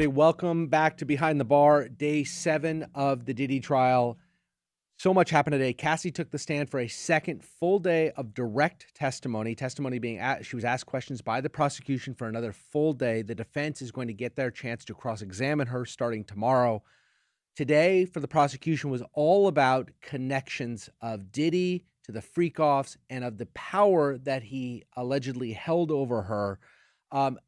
everybody. Welcome back to Behind the Bar, day 7 of the Diddy trial. So much happened today. Cassie took the stand for a second full day of direct testimony. Testimony being she was asked questions by the prosecution for another full day. The defense is going to get their chance to cross-examine her starting tomorrow. Today, for the prosecution, was all about connections of Diddy to the freak-offs and of the power that he allegedly held over her.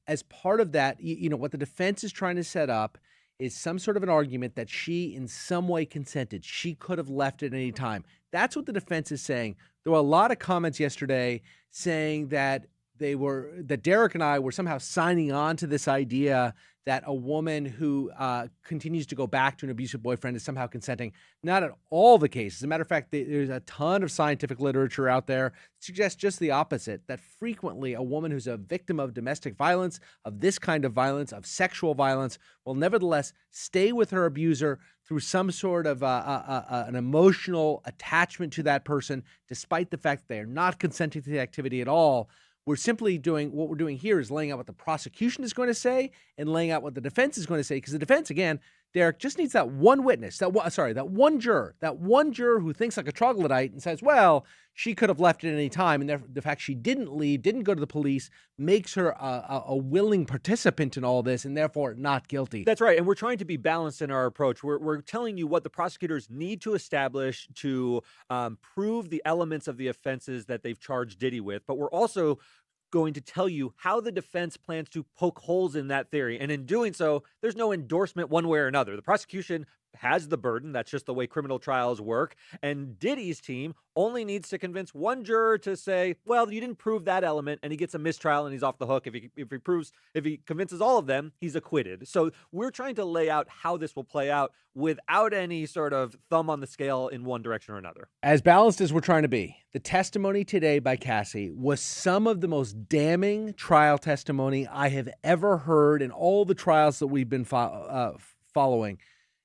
As part of that, what the defense is trying to set up is some sort of an argument that she in some way consented. She could have left at any time. That's what the defense is saying. There were a lot of comments yesterday saying that Derek and I were somehow signing on to this idea that a woman who continues to go back to an abusive boyfriend is somehow consenting. Not at all the case. As a matter of fact, there's a ton of scientific literature out there that suggests just the opposite, that frequently a woman who's a victim of domestic violence, of this kind of violence, of sexual violence, will nevertheless stay with her abuser through some sort of an emotional attachment to that person, despite the fact that they are not consenting to the activity at all. We're simply doing what we're doing here is laying out what the prosecution is going to say and laying out what the defense is going to say. Because the defense, again, Derek, just needs that one witness, that one juror who thinks like a troglodyte and says, well, she could have left at any time. And the fact she didn't leave, didn't go to the police, makes her a willing participant in all this and therefore not guilty. That's right. And we're trying to be balanced in our approach. We're telling you what the prosecutors need to establish to prove the elements of the offenses that they've charged Diddy with. But we're also going to tell you how the defense plans to poke holes in that theory. And in doing so, there's no endorsement one way or another. The prosecution has the burden. That's just the way criminal trials work. And Diddy's team only needs to convince one juror to say, well, you didn't prove that element, and he gets a mistrial and he's off the hook. If he convinces all of them, he's acquitted. So we're trying to lay out how this will play out without any sort of thumb on the scale in one direction or another. As balanced as we're trying to be, the testimony today by Cassie was some of the most damning trial testimony I have ever heard in all the trials that we've been following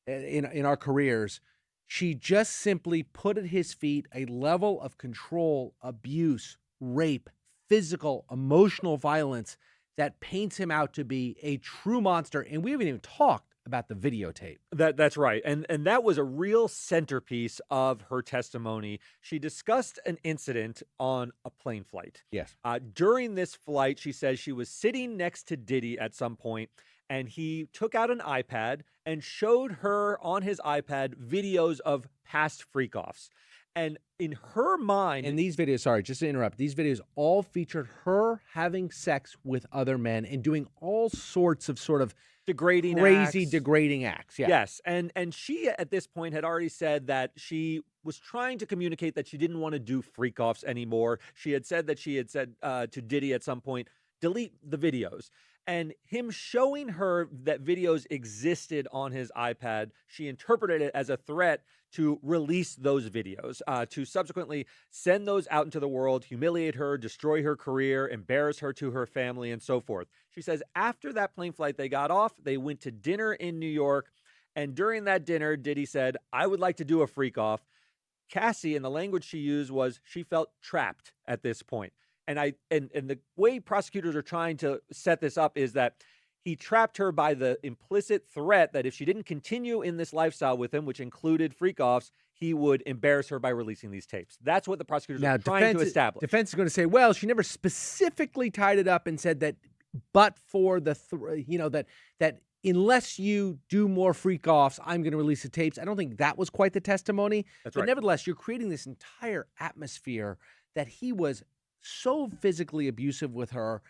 in our careers. She just simply put at his feet a level of control, abuse, rape, physical, emotional violence that paints him out to be a true monster. And we haven't even talked about the videotape. That's right. And that was a real centerpiece of her testimony. She discussed an incident on a plane flight. Yes. During this flight, she says she was sitting next to Diddy at some point, and he took out an iPad and showed her on his iPad videos of past freak-offs. And in her mind... And these videos, sorry, just to interrupt, these videos all featured her having sex with other men and doing all sorts of sort of degrading acts. Yeah. Yes. And she, at this point, had already said that she was trying to communicate that she didn't want to do freak-offs anymore. She had said that she had said to Diddy at some point, delete the videos. And him showing her that videos existed on his iPad, she interpreted it as a threat to release those videos, to subsequently send those out into the world, humiliate her, destroy her career, embarrass her to her family, and so forth. She says after that plane flight they got off, they went to dinner in New York. And during that dinner, Diddy said, I would like to do a freak off. Cassie, and the language she used was she felt trapped at this point. And the way prosecutors are trying to set this up is that he trapped her by the implicit threat that if she didn't continue in this lifestyle with him, which included freak-offs, he would embarrass her by releasing these tapes. That's what the prosecutors are trying to establish. Defense is going to say, well, she never specifically tied it up and said that, but for the, that unless you do more freak-offs, I'm going to release the tapes. I don't think that was quite the testimony. That's but right. Nevertheless, you're creating this entire atmosphere that he was so physically abusive with her,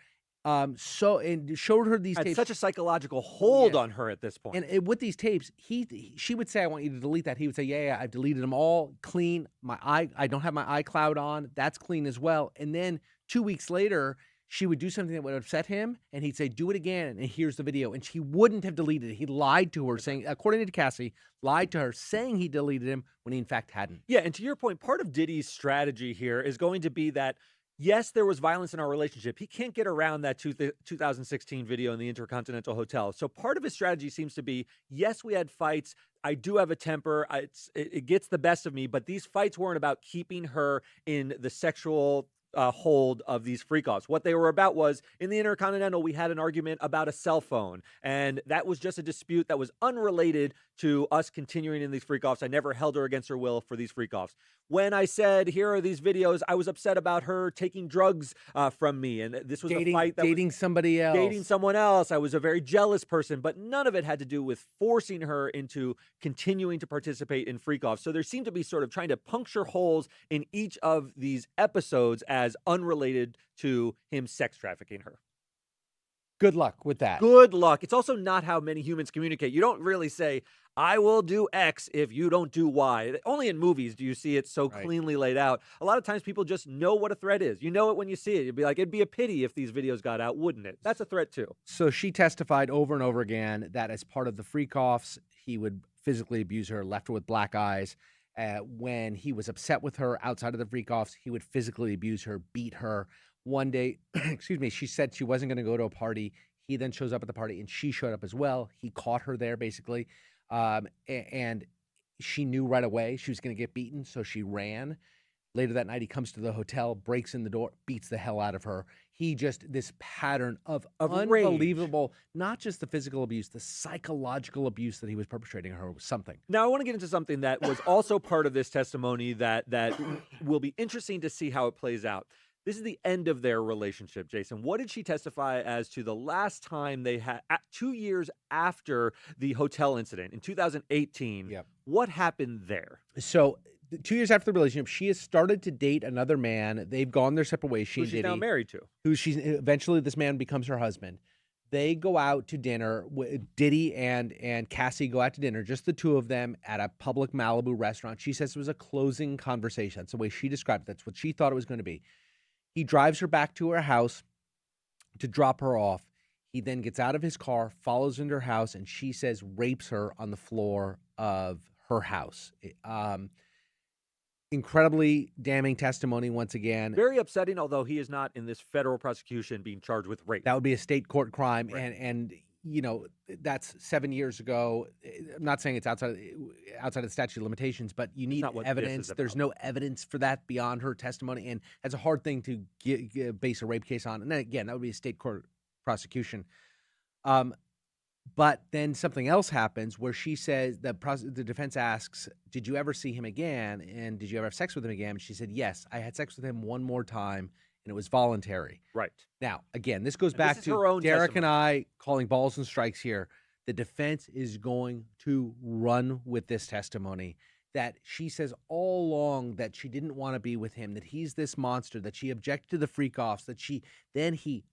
and showed her these tapes. Such a psychological hold on her at this point. And with these tapes, she would say, "I want you to delete that." He would say, "Yeah, I've deleted them all, clean. I don't have my iCloud on. That's clean as well." And then 2 weeks later, she would do something that would upset him, and he'd say, "Do it again." And here's the video, and she wouldn't have deleted it. He lied to her, saying, according to Cassie, lied to her, saying he deleted him when he in fact hadn't. Yeah, and to your point, part of Diddy's strategy here is going to be that, yes, there was violence in our relationship. He can't get around that 2016 video in the Intercontinental Hotel. So part of his strategy seems to be, yes, we had fights. I do have a temper. It gets the best of me. But these fights weren't about keeping her in the sexual hold of these freak-offs. What they were about was, in the Intercontinental, we had an argument about a cell phone, and that was just a dispute that was unrelated to us continuing in these freak-offs. I never held her against her will for these freak-offs. When I said, here are these videos, I was upset about her taking drugs from me, and this was a fight that dating somebody else. dating someone else. I was a very jealous person, but none of it had to do with forcing her into continuing to participate in freak-offs. So there seemed to be sort of trying to puncture holes in each of these episodes as unrelated to him sex trafficking her. Good luck with that. Good luck. It's also not how many humans communicate. You don't really say, I will do X if you don't do Y. Only in movies do you see it so cleanly laid out. A lot of times people just know what a threat is. You know it when you see it. You'd be like, it'd be a pity if these videos got out, wouldn't it? That's a threat too. So she testified over and over again that as part of the freak-offs, he would physically abuse her, left her with black eyes. When he was upset with her outside of the freak-offs, he would physically abuse her, beat her. One day, excuse me, she said she wasn't going to go to a party. He then shows up at the party, and she showed up as well. He caught her there, basically. And she knew right away she was going to get beaten, so she ran. Later that night, he comes to the hotel, breaks in the door, beats the hell out of her. This pattern of unbelievable, not just the physical abuse, the psychological abuse that he was perpetrating on her was something. Now, I want to get into something that was also part of this testimony that will be interesting to see how it plays out. This is the end of their relationship, Jason. What did she testify as to the last time they had, 2 years after the hotel incident in 2018? Yep. What happened there? So 2 years after the relationship, she has started to date another man. They've gone their separate ways. She and Diddy, now married to. Eventually this man becomes her husband. They go out to dinner. Diddy and Cassie go out to dinner, just the two of them at a public Malibu restaurant. She says it was a closing conversation. That's the way she described it. That's what she thought it was going to be. He drives her back to her house to drop her off. He then gets out of his car, follows into her house, and she says rapes her on the floor of her house. Incredibly damning testimony once again. Very upsetting, although he is not in this federal prosecution being charged with rape. That would be a state court crime, Right. and you know, that's 7 years ago. I'm not saying it's outside of the statute of limitations, but you need evidence. There's no evidence for that beyond her testimony, and that's a hard thing to base a rape case on. And then again, that would be a state court prosecution. But then something else happens where she says the defense asks, "Did you ever see him again? And did you ever have sex with him again?" And she said, "Yes, I had sex with him one more time, and it was voluntary." Right. Now, again, this goes back to Derek and I calling balls and strikes here. The defense is going to run with this testimony that she says all along that she didn't want to be with him, that he's this monster, that she objected to the freak-offs, that he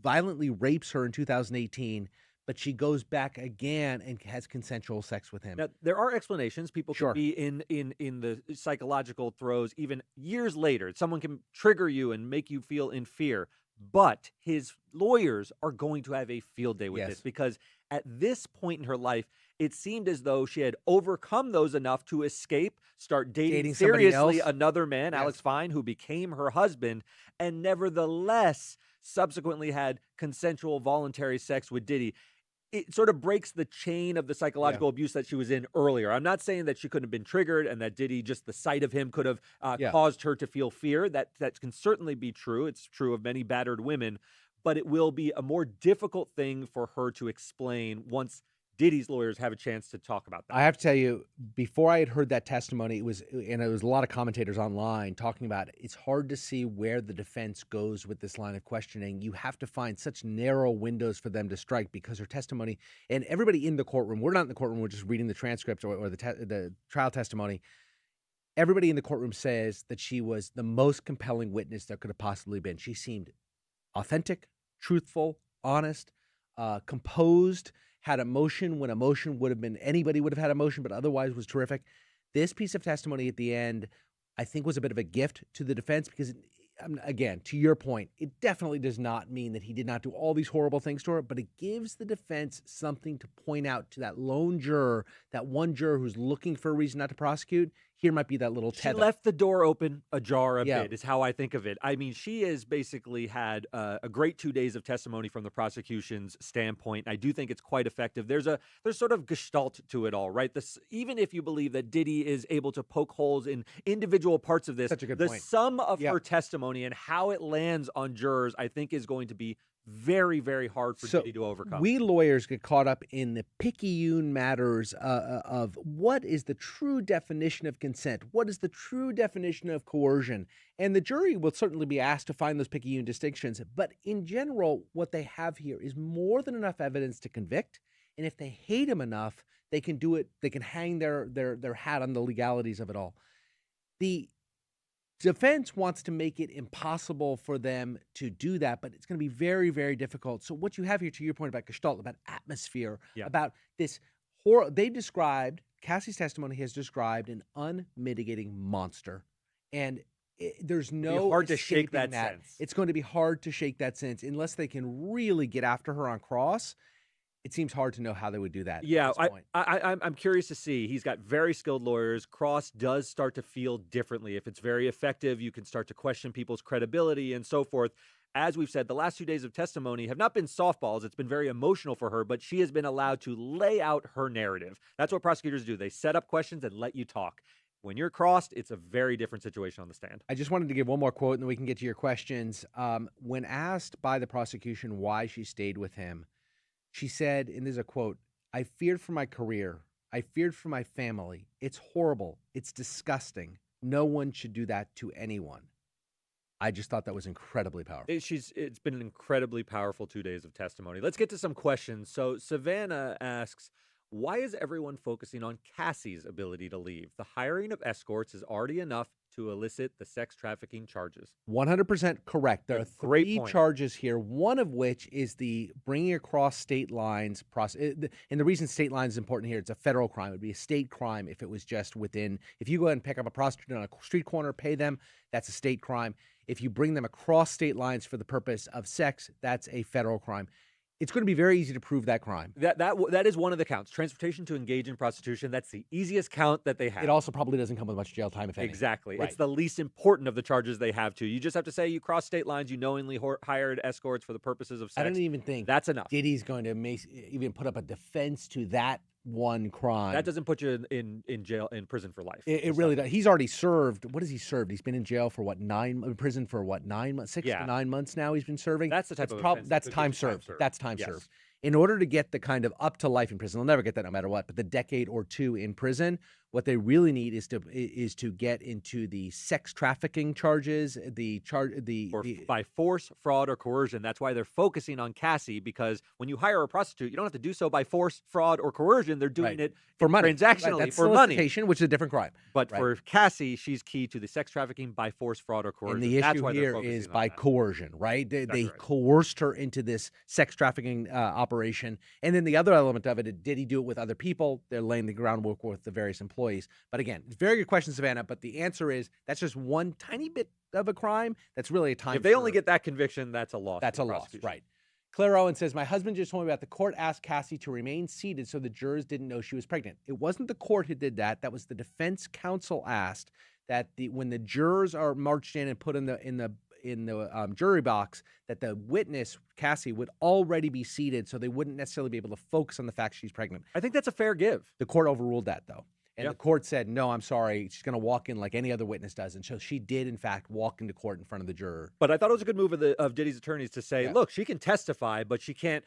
violently rapes her in 2018, but she goes back again and has consensual sex with him. Now, there are explanations. People can be in the psychological throes even years later. Someone can trigger you and make you feel in fear. But his lawyers are going to have a field day with this, because at this point in her life, it seemed as though she had overcome those enough to escape, start dating seriously another man, Alex Fine, who became her husband, and nevertheless subsequently had consensual voluntary sex with Diddy. It sort of breaks the chain of the psychological abuse that she was in earlier. I'm not saying that she couldn't have been triggered and that Diddy, just the sight of him, could have caused her to feel fear. That can certainly be true. It's true of many battered women, but it will be a more difficult thing for her to explain once Diddy's lawyers have a chance to talk about that. I have to tell you, before I had heard that testimony, it was a lot of commentators online talking about it. It's hard to see where the defense goes with this line of questioning. You have to find such narrow windows for them to strike, because her testimony, and everybody in the courtroom, we're not in the courtroom, we're just reading the transcript or the trial testimony. Everybody in the courtroom says that she was the most compelling witness there could have possibly been. She seemed authentic, truthful, honest, composed, had emotion when emotion would have been, anybody would have had emotion, but otherwise was terrific. This piece of testimony at the end, I think, was a bit of a gift to the defense, because, again, to your point, it definitely does not mean that he did not do all these horrible things to her, but it gives the defense something to point out to that lone juror, that one juror who's looking for a reason not to prosecute. here might be that little She tether. left the door open ajar a Yeah. bit, is how I think of it. I mean, she has basically had a great 2 days of testimony from the prosecution's standpoint. I do think it's quite effective. There's sort of gestalt to it all, right? This, even if you believe that Diddy is able to poke holes in individual parts of this, Such a good the point. sum of Yep. her testimony and how it lands on jurors, I think, is going to be very, very hard for So Diddy to overcome. we lawyers get caught up in the picayune matters of what is the true definition of consent? What is the true definition of coercion? And the jury will certainly be asked to find those picayune distinctions. But in general, what they have here is more than enough evidence to convict. And if they hate him enough, they can do it. They can hang their hat on the legalities of it all. The defense wants to make it impossible for them to do that, but it's going to be very, very difficult. So what you have here, to your point about gestalt, about atmosphere, Yeah. about this horror, they described, Cassie's testimony has described an unmitigating monster. And there's no hard to shake escaping that sense. It's going to be hard to shake that sense unless they can really get after her on cross. It seems hard to know how they would do that. Yeah, at this point. I'm curious to see. He's got very skilled lawyers. Cross does start to feel differently. If it's very effective, you can start to question people's credibility and so forth. As we've said, the last 2 days of testimony have not been softballs. It's been very emotional for her, but she has been allowed to lay out her narrative. That's what prosecutors do. They set up questions and let you talk. When you're crossed, it's a very different situation on the stand. I just wanted to give one more quote and then we can get to your questions. When asked by the prosecution why she stayed with him, she said, and there's a quote, "I feared for my career. I feared for my family. It's horrible. It's disgusting. No one should do that to anyone." I just thought that was incredibly powerful. It's been an incredibly powerful 2 days of testimony. Let's get to some questions. So Savannah asks, why is everyone focusing on Cassie's ability to leave? The hiring of escorts is already enough to elicit the sex trafficking charges. 100% correct. There are Great three point. charges here, one of which is the bringing across state lines and the reason state lines is important here, it's a federal crime. It would be a state crime if it was just within. If you go ahead and pick up a prostitute on a street corner, pay them, that's a state crime. If you bring them across state lines for the purpose of sex, that's a federal crime. It's going to be very easy to prove that crime. That is one of the counts. Transportation to engage in prostitution. That's the easiest count that they have. It also probably doesn't come with much jail time, if any. Exactly. Right. It's the least important of the charges they have to. You just have to say you crossed state lines, you knowingly hired escorts for the purposes of sex. I don't even think that's enough. Diddy's going to even put up a defense to that one crime. That doesn't put you in jail, in prison for life. It really does. He's already served. What has he served? He's been in jail for what, in prison for what, 9 months, 6 to 9 months now he's been serving. That's the type of offense that's that could time get you served. That's time Yes. served. In order to get the kind of up to life in prison, they'll never get that no matter what, but the decade or two in prison, what they really need is to get into the sex trafficking charges, by force, fraud, or coercion. That's why they're focusing on Cassie, because when you hire a prostitute, you don't have to do so by force, fraud, or coercion. They're doing it for money, transactionally, that's for money. solicitation, which is a different crime. But for Cassie, she's key to the sex trafficking by force, fraud, or coercion. And the That's issue why they're here focusing is on by that. coercion, right? They right. coerced her into this sex trafficking operation. And then the other element of it, did he do it with other people? They're laying the groundwork with the various employees. But again, it's a very good question, Savannah, but the answer is that's just one tiny bit of a crime. That's really a time. If they only get that conviction, that's a loss. That's a loss, right? Claire Owen says, my husband just told me about the court asked Cassie to remain seated so the jurors didn't know she was pregnant. It wasn't the court who did that. That was the defense counsel asked that when the jurors are marched in and put in the jury box, that the witness, Cassie, would already be seated so they wouldn't necessarily be able to focus on the fact she's pregnant. I think that's a fair give. The court overruled that, though. And the court said, no, I'm sorry. She's going to walk in like any other witness does. And so she did, in fact, walk into court in front of the juror. But I thought it was a good move of Diddy's attorneys to say, look, she can testify, but she can't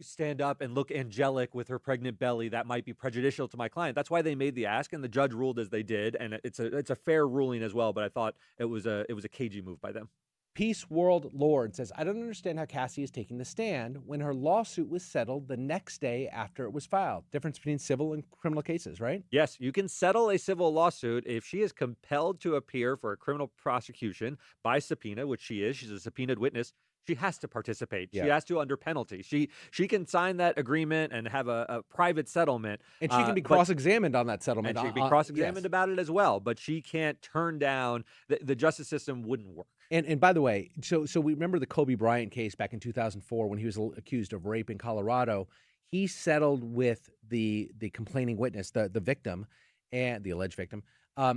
stand up and look angelic with her pregnant belly. That might be prejudicial to my client. That's why they made the ask, and the judge ruled as they did. And it's a fair ruling as well. But I thought it was a cagey move by them. Peace World Lord says, I don't understand how Cassie is taking the stand when her lawsuit was settled the next day after it was filed. Difference between civil and criminal cases, right? Yes, you can settle a civil lawsuit if she is compelled to appear for a criminal prosecution by subpoena, which she is. She's a subpoenaed witness. She has to participate. She has to under penalty. She can sign that agreement and have a private settlement. And she can be cross-examined on that settlement. And she can be cross-examined about it as well. But she can't turn down. The justice system wouldn't work. And by the way, so we remember the Kobe Bryant case back in 2004 when he was accused of rape in Colorado. He settled with the complaining witness, the victim, and the alleged victim.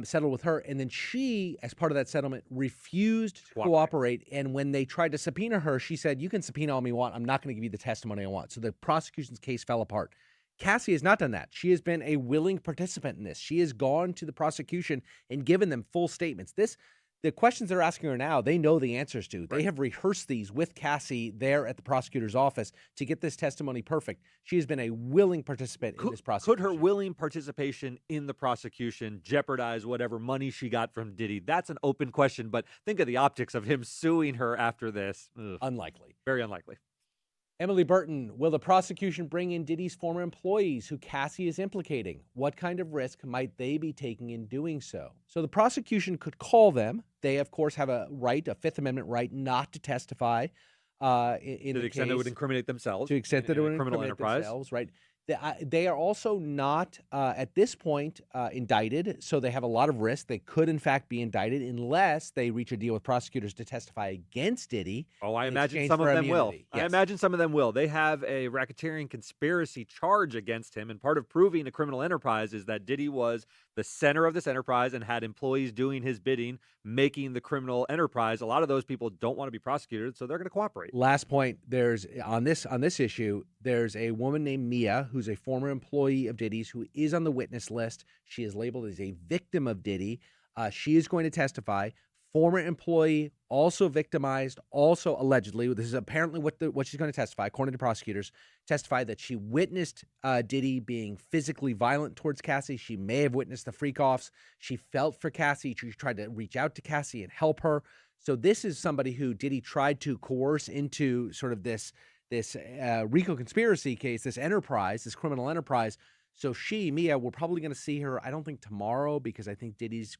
settled with her. And then she, as part of that settlement, refused to cooperate. And when they tried to subpoena her, she said, you can subpoena all you want. I'm not going to give you the testimony I want. So the prosecution's case fell apart. Cassie has not done that. She has been a willing participant in this. She has gone to the prosecution and given them full statements. The questions they're asking her now, they know the answers to. They have rehearsed these with Cassie there at the prosecutor's office to get this testimony perfect. She has been a willing participant in this prosecution. Could her willing participation in the prosecution jeopardize whatever money she got from Diddy? That's an open question, but think of the optics of him suing her after this. Ugh. Unlikely. Very unlikely. Emily Burton, will the prosecution bring in Diddy's former employees who Cassie is implicating? What kind of risk might they be taking in doing so? So the prosecution could call them. They, of course, have a right, a Fifth Amendment right, not to testify in to the extent it would incriminate themselves. To the extent that it would criminal incriminate enterprise. themselves, right? They are also not, at this point, indicted, so they have a lot of risk. They could, in fact, be indicted unless they reach a deal with prosecutors to testify against Diddy. Oh, I imagine some of them will. Yes. I imagine some of them will. They have a racketeering conspiracy charge against him, and part of proving a criminal enterprise is that Diddy was the center of this enterprise and had employees doing his bidding, making the criminal enterprise. A lot of those people don't want to be prosecuted, so they're going to cooperate. Last point, there's on this issue, there's a woman named Mia who's a former employee of Diddy's who is on the witness list. She is labeled as a victim of Diddy. She is going to testify. Former employee, also victimized, also allegedly. This is apparently what she's going to testify, according to prosecutors. Testify that she witnessed Diddy being physically violent towards Cassie. She may have witnessed the freak-offs. She felt for Cassie. She tried to reach out to Cassie and help her. So this is somebody who Diddy tried to coerce into sort of this RICO conspiracy case, this enterprise, this criminal enterprise. So Mia, we're probably going to see her, I don't think tomorrow, because I think Diddy's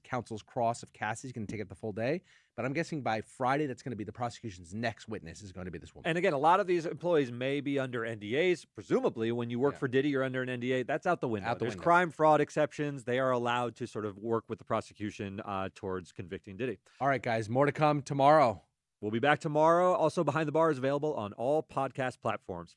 counsel's cross of Cassie is going to take it the full day. But I'm guessing by Friday, that's going to be the prosecution's next witness is going to be this woman. And again, a lot of these employees may be under NDAs. Presumably, when you work for Diddy, you're under an NDA. That's out the window. There's crime fraud exceptions. They are allowed to sort of work with the prosecution towards convicting Diddy. All right, guys, more to come tomorrow. We'll be back tomorrow. Also, Behind the Bar is available on all podcast platforms.